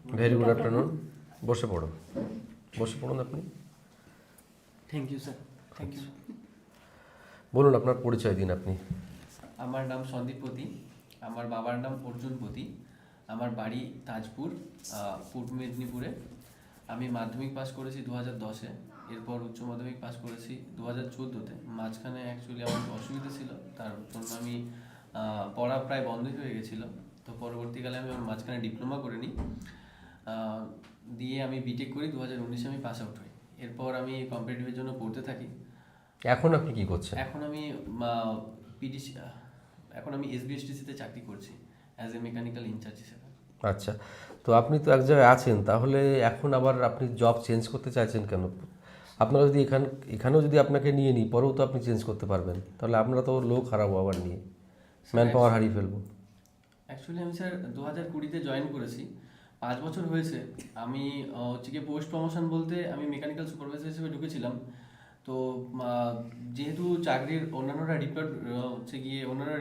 Very good afternoon. বসে পড়ুন, বসে পড়ুন আপনি। Thank you sir, thank you. বলুন আপনার পরিচয় দিন আপনি। আমার নাম সন্দীপ পতি, আমার বাবার নাম অর্জুন পতি, আমার বাড়ি তাজপুর, পূর্ব মেদিনীপুরে। আমি মাধ্যমিক পাস করেছি 2010-এ, এরপর উচ্চ মাধ্যমিক পাস করেছি 2014-তে। মাঝখানে অ্যাকচুয়ালি আমার অসুবিধা ছিল, তার জন্য আমি পড়া প্রায় বন্ধই হয়ে গেছিলো। তো পরবর্তীকালে আমি আমার মাঝখানে ডিপ্লোমা করে নিই, দিয়ে আমি বিটেক করি। 2019-এ আমি পাস আউট হই। এরপর আমি কম্পিটিটিভের জন্য পড়তে থাকি। এখন আপনি কি করছেন? এখন আমি পিডিসি, এখন আমি এসবিএসটিসিতে চাকরি করছি অ্যাজ এ মেকানিক্যাল ইনচার্জ হিসেবে। আচ্ছা, তো আপনি তো এক জায়গায় আছেন, তাহলে এখন আবার আপনি জব চেঞ্জ করতে চাইছেন কেন? আপনারা যদি এখানেও যদি আপনাকে নিয়ে নিই, পরেও তো আপনি চেঞ্জ করতে পারবেন, তাহলে আপনারা তো লোক হারাবো আবার নিয়ে, ম্যান পাওয়ার হারিয়ে ফেলবো। অ্যাকচুয়ালি আমি স্যার 2020-তে জয়েন করেছি, 5 বছর হয়েছে। আমি হচ্ছে গিয়ে পোস্ট প্রমোশন বলতে আমি মেকানিক্যাল সুপারভাইজার হিসেবে ঢুকেছিলাম। তো যেহেতু চাকরির অন্যান্যরা হচ্ছে গিয়ে অন্যান্য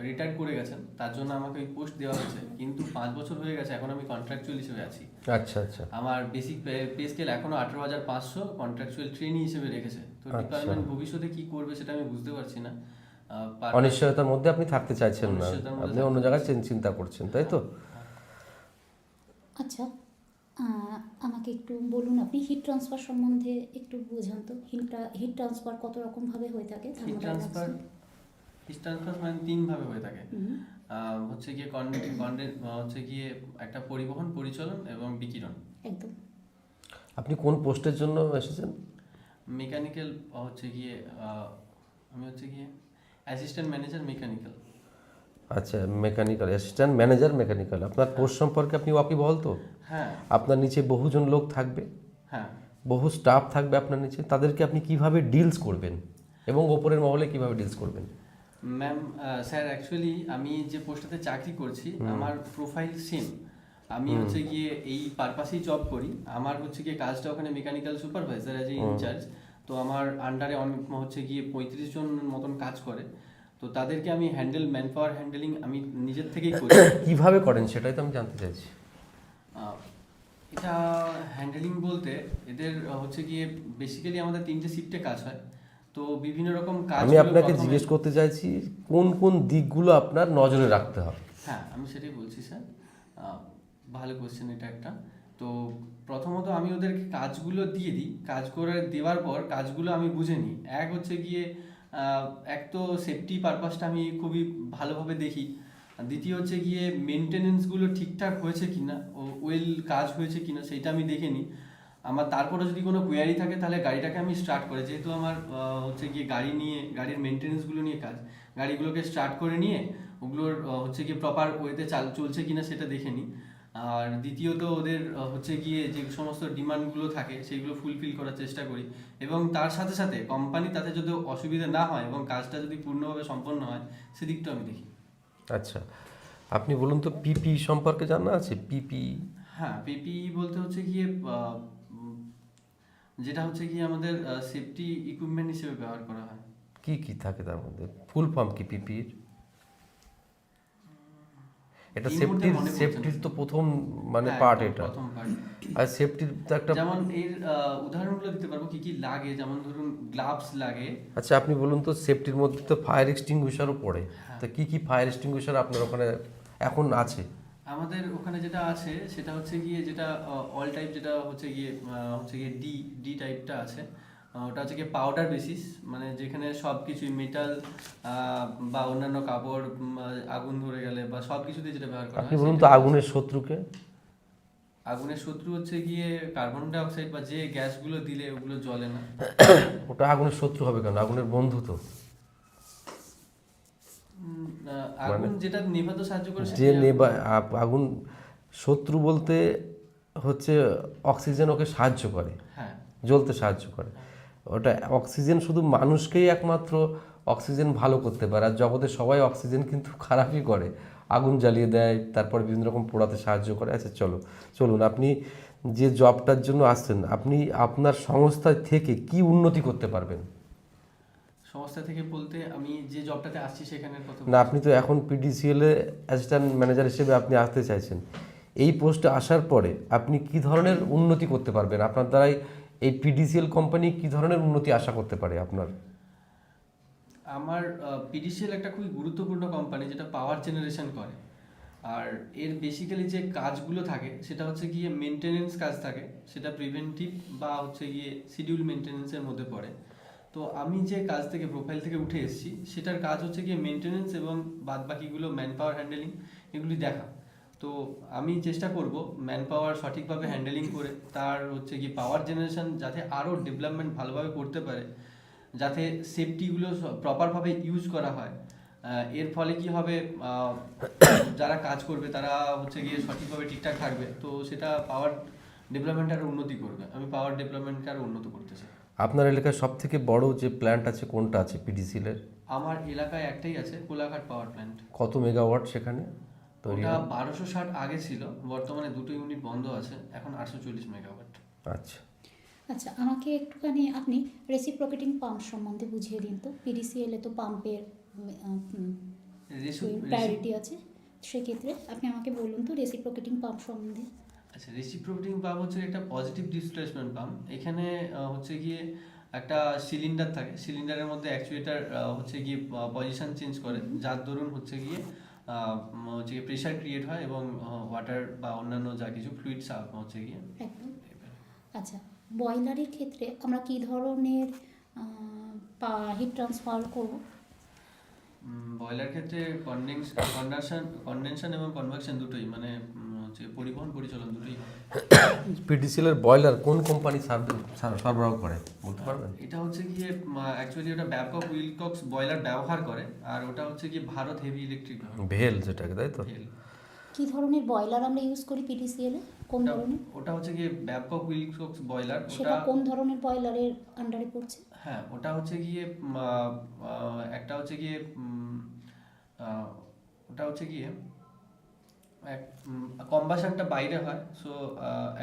রিটায়ার করে গেছেন, তার জন্য আমাকে ওই পোস্ট দেওয়া হয়েছে। কিন্তু 5 বছর হয়ে গেছে, এখন আমি কন্ট্রাকচুয়াল হিসেবে আছি। আচ্ছা আচ্ছা। আমার বেসিক পে স্কেল এখনো 18,500, কন্ট্রাকচুয়াল ট্রেনি হিসেবে রেখেছে। তো ডিপার্টমেন্ট ভবিষ্যতে কি করবে সেটা আমি বুঝতে পারছি না। অনিশ্চয়তার মধ্যে আপনি থাকতে চাইছেন না, আপনি অন্য জায়গায় চিন্তা করছেন, তাই তো? আচ্ছা, আমাকে একটু বলুন, আপনি হিট ট্রান্সফার সম্বন্ধে একটু বোঝান তো। হিট ট্রান্সফার কত রকমভাবে হয়ে থাকে? হিট ট্রান্সফার মানে 3 ভাবে হয়ে থাকে। হচ্ছে গিয়ে হচ্ছে গিয়ে একটা পরিবহন, পরিচালন এবং বিকিরণ। একদম। আপনি কোন পোস্টের জন্য এসেছেন? মেকানিক্যাল হচ্ছে গিয়ে আমি হচ্ছে গিয়ে অ্যাসিস্ট্যান্ট ম্যানেজার মেকানিক্যাল। আচ্ছা, মেকানিক্যাল অ্যাসিস্ট্যান্ট ম্যানেজার মেকানিক্যাল। আপনার পোস্ট সম্পর্কে আপনি ওয়াকিবহাল তো? হ্যাঁ। আপনার নিচে বহুজন লোক থাকবে, হ্যাঁ, বহু স্টাফ থাকবে আপনার নিচে, তাদেরকে আপনি কিভাবে ডিলস করবেন এবং ওপরের মহলে কিভাবে ডিলস করবেন? ম্যাম, স্যার অ্যাকচুয়ালি আমি যে পোস্টটাতে চাকরি করছি, আমার প্রোফাইল সেম। আমি হচ্ছে গিয়ে এই পারপাসেই জব করি। আমার হচ্ছে গিয়ে কাজটা ওখানে mechanical supervisor as a in charge. তো আমার আন্ডারে অনেক হচ্ছে গিয়ে 35 জন মতন কাজ করে। তো তাদেরকে আমি ম্যান পাওয়ার হ্যান্ডেলিং আমি নিজের থেকেই করি। কিভাবে করেন সেটাই তো আমি জানতে চাইছি। এটা হ্যান্ডেলিং বলতে এদের হচ্ছে গিয়ে বেসিক্যালি আমাদের 3টে শিফটে কাজ হয়। তো বিভিন্ন রকম কাজ আমি আপনাকে জিজ্ঞেস করতে চাইছি কোন কোন দিকগুলো আপনার নজরে রাখতে হবে। হ্যাঁ, আমি সেটাই বলছি স্যার। ভালো কোশ্চেন এটা একটা। তো প্রথমত আমি ওদেরকে কাজগুলো দিয়ে দিই। কাজ করে দেওয়ার পর কাজগুলো আমি বুঝে নিই। এক হচ্ছে গিয়ে এক তো সেফটি পারপাসটা আমি খুবই ভালোভাবে দেখি। দ্বিতীয় হচ্ছে গিয়ে মেনটেনেন্সগুলো ঠিকঠাক হয়েছে কিনা, কাজ হয়েছে কিনা সেইটা আমি দেখে নিই। আমার তারপরে যদি কোনো কোয়ারি থাকে তাহলে গাড়িটাকে আমি স্টার্ট করে, যেহেতু আমার হচ্ছে গিয়ে গাড়ির মেনটেনেন্সগুলো নিয়ে কাজ, গাড়িগুলোকে স্টার্ট করে নিয়ে ওগুলোর হচ্ছে গিয়ে প্রপার ওয়েতে চলছে কিনা সেটা দেখে নিই। আর দ্বিতীয়ত ওদের হচ্ছে গিয়ে যে সমস্ত ডিমান্ডগুলো থাকে সেইগুলো ফুলফিল করার চেষ্টা করি। এবং তার সাথে সাথে কোম্পানি তাতে যদি অসুবিধা না হয় এবং কাজটা যদি পূর্ণভাবে সম্পন্ন হয় সেদিকটা আমি দেখি। আচ্ছা, আপনি বলুন তো পিপি সম্পর্কে জানা আছে? পিপি? হ্যাঁ, পিপি বলতে হচ্ছে গিয়ে যেটা হচ্ছে গিয়ে আমাদের সেফটি ইকুইপমেন্ট হিসেবে ব্যবহার করা হয়। কি কি থাকে তার মধ্যে? ফুল ফর্ম কি পিপির? এটা সেফটির তো প্রথম মানে পার্ট এটা। প্রথম পার্ট। আর সেফটির তো একটা, যেমন এর উদাহরণগুলো দিতে পারবো কি কি লাগে। যেমন ধরুন গ্লাভস লাগে। আচ্ছা আপনি বলুন তো সেফটির মধ্যে তো ফায়ার এক্সটিংগুইশারও পড়ে, তা কি কি ফায়ার এক্সটিংগুইশার আপনার ওখানে এখন আছে? আমাদের ওখানে যেটা আছে সেটা হচ্ছে গিয়ে যেটা অল টাইপ, যেটা হচ্ছে গিয়ে ডি টাইপটা আছে। ওটা হচ্ছে গিয়ে পাউডার বেসিস, মানে যেখানে সব কিছুই মেটাল বা অন্যান্য কাপড় আগুন ধরে গেলে বা সব কিছুতে যেটা ব্যবহার করা হয়। আপনি বলুন তো আগুনের শত্রুকে? আগুনের শত্রু হচ্ছে গিয়ে কার্বন ডাই অক্সাইড বা যে গ্যাসগুলো দিলে ওগুলো জ্বলে না। ওটা আগুনের শত্রু হবে কেন? আগুনের বন্ধু তো। আগুন যেটা নেভাতে সাহায্য করে যে আগুন শত্রু বলতে হচ্ছে অক্সিজেন ওকে সাহায্য করে, হ্যাঁ, জ্বলতে সাহায্য করে। ওটা অক্সিজেন শুধু মানুষকেই একমাত্র অক্সিজেন ভালো করতে পারে, আর জগতে সবাই অক্সিজেন কিন্তু খারাপই করে, আগুন জ্বালিয়ে দেয়, তারপর বিভিন্ন রকম পোড়াতে সাহায্য করে। আচ্ছা চলুন আপনি যে জবটার জন্য আসছেন, আপনি আপনার সংস্থা থেকে কি উন্নতি করতে পারবেন? সংস্থা থেকে বলতে আমি যে জবটাতে আসছি সেখানের কথা না, আপনি তো এখন পিডিসিএল এ অ্যাসিস্ট্যান্ট ম্যানেজার হিসেবে আপনি আসতে চাইছেন, এই পোস্টে আসার পরে আপনি কি ধরনের উন্নতি করতে পারবেন? আপনার দ্বারাই এই পিডিসিএল কোম্পানি কি ধরনের উন্নতি আশা করতে পারে আপনার? আমার পিডিসিএল একটা খুবই গুরুত্বপূর্ণ কোম্পানি যেটা পাওয়ার জেনারেশন করে। আর এর বেসিক্যালি যে কাজগুলো থাকে সেটা হচ্ছে গিয়ে মেনটেনেন্স কাজ থাকে, সেটা প্রিভেন্টিভ বা হচ্ছে গিয়ে শিডিউল মেনটেনেন্সের মধ্যে পড়ে। তো আমি যে কাজ থেকে প্রোফাইল থেকে উঠে এসেছি সেটার কাজ হচ্ছে গিয়ে মেনটেনেন্স এবং বাদ বাকিগুলো ম্যান পাওয়ার হ্যান্ডেলিং এগুলি দেখা। তো আমি চেষ্টা করব ম্যান পাওয়ার সঠিকভাবে হ্যান্ডেলিং করে তার হচ্ছে গিয়ে পাওয়ার জেনারেশন যাতে আরও ডেভেলপমেন্ট ভালোভাবে করতে পারে, যাতে সেফটিগুলো প্রপারভাবে ইউজ করা হয়। এর ফলে কি হবে, যারা কাজ করবে তারা হচ্ছে গিয়ে সঠিকভাবে ঠিকঠাক থাকবে, তো সেটা পাওয়ার ডেভেলপমেন্ট আরও উন্নতি করবে। আমি পাওয়ার ডেভেলপমেন্টকে আরও উন্নত করতে চাই। আপনার এলাকায় সব থেকে বড় যে প্ল্যান্ট আছে কোনটা আছে পিডিসিএল এর? আমার এলাকায় একটাই আছে, কোলাঘাট পাওয়ার প্ল্যান্ট। কত মেগাওয়াট সেখানে তৈরি ওটা হয়? 1260 আগে ছিল, বর্তমানে দুটো ইউনিট বন্ধ আছে, এখন 840 মেগাওয়াট। আচ্ছা, আচ্ছা, আমাকে একটুখানি আপনি রেসিপ্রোকেটিং পাম্প সম্বন্ধে বুঝিয়ে দিন তো। পিডিসিএল এ তো পাম্পের প্রায়োরিটি আছে, সেক্ষেত্রে আপনি আমাকে বলুন তো রেসিপ্রোকেটিং পাম্প সম্বন্ধে। আচ্ছা, রেসিপ্রোকেটিং পাম্প হচ্ছে একটা পজিটিভ ডিসপ্লেসমেন্ট পাম্প। এখানে হচ্ছে গিয়ে একটা সিলিন্ডার থাকে, সিলিন্ডারের মধ্যে অ্যাকচুয়েটার হচ্ছে গিয়ে পজিশন চেঞ্জ করে, যার দরুন হচ্ছে গিয়ে প্রেশার ক্রিয়েট হয় এবং ওয়াটার বা অন্যান্য যা কিছু ফ্লুইডস হচ্ছে গিয়ে। একদম। আচ্ছা, বয়লারের ক্ষেত্রে আমরা কি ধরনের হিট ট্রান্সফার করব? বয়লার ক্ষেত্রে কন্ডেনশন এবং কনভেকশন দুটোই, মানে হচ্ছে পরিবহন পরিচালন দুটোই হয়। পিডিসিএল এর বয়লার কোন কোম্পানি সরবরাহ করে বলতে পারবেন? এটা হচ্ছে গিয়ে অ্যাকচুয়ালি ওটা ব্যাবকক উইলকক্স বয়লার ব্যবহার করে, আর ওটা হচ্ছে গিয়ে ভারত হেভি ইলেকট্রিক। ভেল যেটাকে, তাই তো? কি ধরনের বয়লার আমরা ইউজ করি পিডিসিএল এ? কোন ধরনের? ওটা হচ্ছে গিয়ে ব্যাবকক উইলকক্স বয়লার। সেটা কোন ধরনের বয়লারের আন্ডারে পড়ছে? হ্যাঁ, ওটা হচ্ছে গিয়ে একটা হচ্ছে গিয়ে ওটা হচ্ছে গিয়ে কম্বাশনটা বাইরে হয়, সো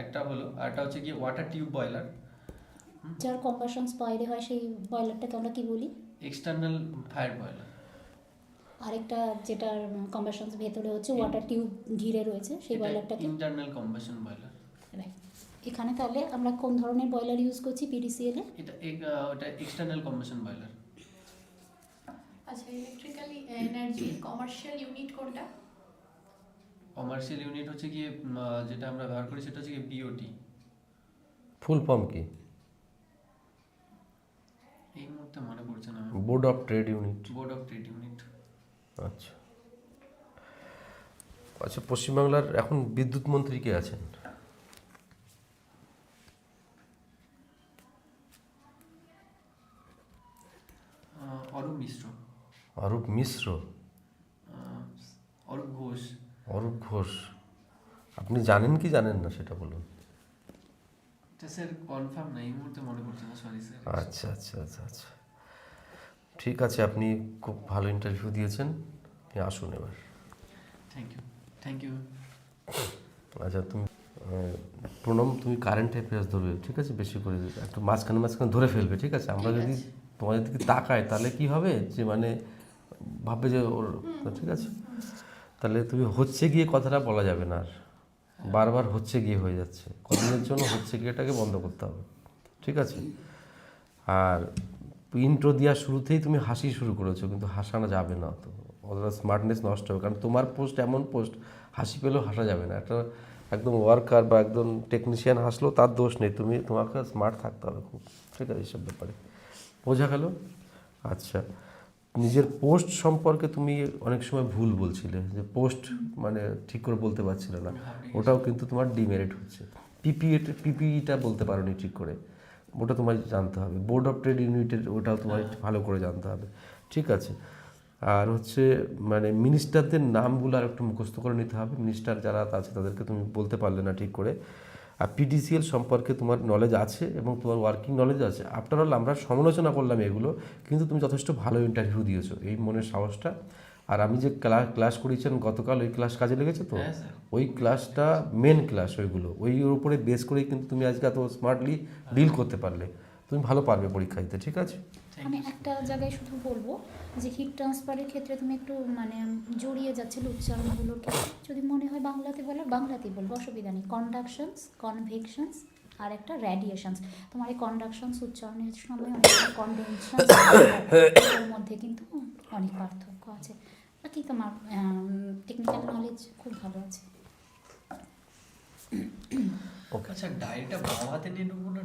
একটা হলো, আর একটা হচ্ছে গিয়ে ওয়াটার টিউব বয়লার। যার কম্বাশনস বাইরে হয় সেই বয়লারটাকে আমরা কি বলি? External fire boiler. আরেকটা যেটার কম্বাশনস ভেতরে হচ্ছে ওয়াটার টিউব ঘিরে রয়েছে সেই বয়লারটাকে ইন্টারনাল কম্বাশন বয়লার। এখানে তাহলে আমরা কোন ধরনের বয়লার ইউজ করছি পিডিসিএল এ? ওটা এক্সটার্নাল কম্বাশন বয়লার। আচ্ছা, ইলেকট্রিক্যাল এনার্জি কমার্শিয়াল ইউনিট কোনটা? কমার্শিয়াল ইউনিট হচ্ছে গিয়ে যেটা আমরা ব্যবহার করি সেটা হচ্ছে গিয়ে বিওটি। ফুল ফর্ম কি? এই মুহূর্তে মনে পড়ছে না। Board of trade unit. Board of trade unit. আচ্ছা আচ্ছা, পশ্চিমবাংলার এখন বিদ্যুৎ মন্ত্রী কে আছেন? অরূপ মিশ্র। অরূপ মিশ্র? অরূপ ঘোষ। অরূপ ঘোষ। আপনি জানেন কি জানেন না সেটা বলুন। এটা স্যার কনফার্ম না, এই মুহূর্তে মনে পড়ছে না, সরি স্যার। আচ্ছা আচ্ছা আচ্ছা আচ্ছা, ঠিক আছে, আপনি খুব ভালো ইন্টারভিউ দিয়েছেন, আপনি আসুন এবার। Thank you, thank you. আচ্ছা, তুমি প্রণব, তুমি কারেন্ট অ্যাফেয়ার্স ধরবে, ঠিক আছে? বেশি করে একটু মাঝখানে মাঝখানে ধরে ফেলবে, ঠিক আছে? আমরা যদি তোমাদের দিকে তাকাই তাহলে কি হবে, যে মানে ভাববে যে ওর, ঠিক আছে? তাহলে তুমি হচ্ছে গিয়ে কথাটা বলা যাবে না, আর বারবার হচ্ছে গিয়ে হয়ে যাচ্ছে, কদিনের জন্য হচ্ছে গিয়েটাকে বন্ধ করতে হবে, ঠিক আছে? আর ইন্ট্রো দেওয়ার শুরুতেই তুমি হাসি শুরু করেছো, কিন্তু হাসানো যাবে না, তো অতটা স্মার্টনেস নষ্ট হবে, কারণ তোমার পোস্ট এমন পোস্ট হাসি পেলেও হাসা যাবে না। একটা একদম ওয়ার্কার বা একদম টেকনিশিয়ান হাসলেও তার দোষ নেই, তোমাকে স্মার্ট থাকতে হবে খুব, ঠিক আছে? এইসব ব্যাপারে বোঝা গেল? আচ্ছা, নিজের পোস্ট সম্পর্কে তুমি অনেক সময় ভুল বলছিলে, যে পোস্ট মানে ঠিক করে বলতে পারছিলে না, ওটাও কিন্তু তোমার ডিমেরিট হচ্ছে। পিপিইটা বলতে পারোনি ঠিক করে, ওটা তোমার জানতে হবে। বোর্ড অফ ট্রেড ইউনিটের ওটাও তোমার ভালো করে জানতে হবে, ঠিক আছে? আর হচ্ছে মানে মিনিস্টারদের নামগুলো আর একটু মুখস্থ করে নিতে হবে, মিনিস্টার যারা আছে তাদেরকে তুমি বলতে পারলে না ঠিক করে। আর পিডিসিএল সম্পর্কে তোমার নলেজ আছে এবং তোমার ওয়ার্কিং নলেজ আছে। আফটার অল আমরা সমালোচনা করলাম এগুলো, কিন্তু তুমি যথেষ্ট ভালো ইন্টারভিউ দিয়েছো, এই মনের সাহসটা। আর আমি যে ক্লাস করিয়েছেন গতকাল, ওই ক্লাস কাজে লেগেছে তো? ওই ক্লাসটা মেন ক্লাস, ওইগুলো ওই উপরে বেস করেই কিন্তু তুমি আজকে এত স্মার্টলি ডিল করতে পারলে, তুমি ভালো পারবে পরীক্ষা দিতে, ঠিক আছে? Thank আমি you, sir. একটা জায়গায় শুধু বলবো যে হিট ট্রান্সফারের ক্ষেত্রে তুমি একটু মানে জড়িয়ে যাচ্ছিল উচ্চারণগুলোকে, যদি মনে হয় বাংলাতে বলো বাংলাতেই বলবো, অসুবিধা নেই। কন্ডাকশনস, কনভেকশনস আর একটা রেডিয়েশনস। তোমার এই কন্ডাকশনস উচ্চারণের সময় অনেক কনভেকশন এর মধ্যে কিন্তু অনেক পার্থক্য আছে। বাকি তোমার টেকনিক্যাল নলেজ খুব ভালো আছে। আচ্ছা, ডায়েরিটা বাম হাতে নিয়ে ঢুকবো না